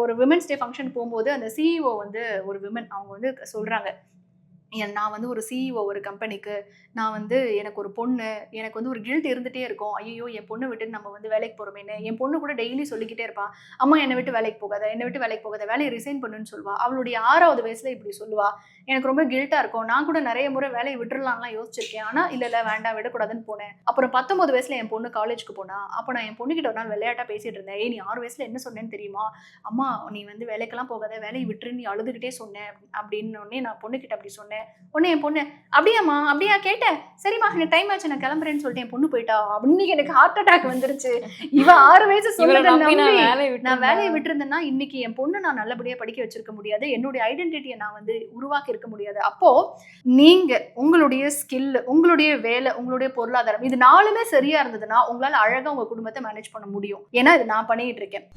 ஒரு women's day function போகும்போது அந்த சிஇஓ வந்து ஒரு விமன் அவங்க வந்து சொல்றாங்க, நான் வந்து ஒரு சிஇஓ ஒரு கம்பெனிக்கு, நான் வந்து எனக்கு ஒரு பொண்ணு, எனக்கு வந்து ஒரு கில்ட் இருந்துட்டே இருக்கும். ஐயய்யோ! என் பொண்ண விட்டுட்டு நம்ம வந்து வேலைக்கு போறோமேன்னு. என் பொண்ணு கூட டெய்லி சொல்லிக்கிட்டே இருப்பா, அம்மா என்ன விட்டு வேலைக்கு போகாத, என்ன விட்டு வேலைக்கு போகாத, வேலைய ரிசைன் பண்ணுன்னு சொல்லுவா. அவளுடைய 6வது வயசுல இப்படி சொல்லுவா. எனக்கு ரொம்ப கில்ட்டா இருக்கும். நான் கூட நெறைய முறை வேலைய விட்டுறலாம்லாம் யோசிச்சிருக்கேன். ஆனா இல்ல வேண்டாம் விடக்கூடாதுன்னு போனேன். அப்புறம் 19 வயசுல என் பொண்ணு காலேஜ்க்கு போனா. அப்ப நான் என் பொண்ணுகிட்ட ஒரு நாள் விளையாட்டா பேசிட்டு இருந்தேன். ஏய் நீ 6 வயசுல என்ன சொன்னேன்னு தெரியுமா? அம்மா நீ வந்து வேலைக்கெல்லாம் போகாத, வேலைய விட்டுருன்னு நீ அழுதுகிட்டே சொன்ன அப்படின்னோனே நான் பொண்ணுகிட்ட அப்படி சொன்னேன். உடனே என் பொண்ணு, "அப்படியாம்மா? அப்படியா கேட்ட? சரிம்மா எனக்கு டைம் ஆச்சு நான் கிளம்புறேன்னு" சொல்லிட்டு என் பொண்ணு போயிட்டா. அன்னைக்கு எனக்கு ஹார்ட் அட்டாக் வந்துருச்சு. இவ 6 வயசு சொன்னத நம்பி நான் வேலைய விட்டிருந்தேன்னா, இன்னைக்கு என் பொண்ணு நான் நல்லபடியா படிக்க வச்சிருக்க முடியாது. என்னுடைய ஐடென்டிட்டிய நான் வந்து உருவாக்கி இருக்க முடியாது. அப்போ நீங்க உங்களுடைய ஸ்கில், உங்களுடைய வேலை, உங்களுடைய பொருளாதாரம் இது 4மே சரியா இருந்ததுன்னா, உங்களால அழகா உங்க குடும்பத்த மேனேஜ் பண்ண முடியும். ஏன்னா, இது நான் பண்ணிட்டு இருக்கேன்.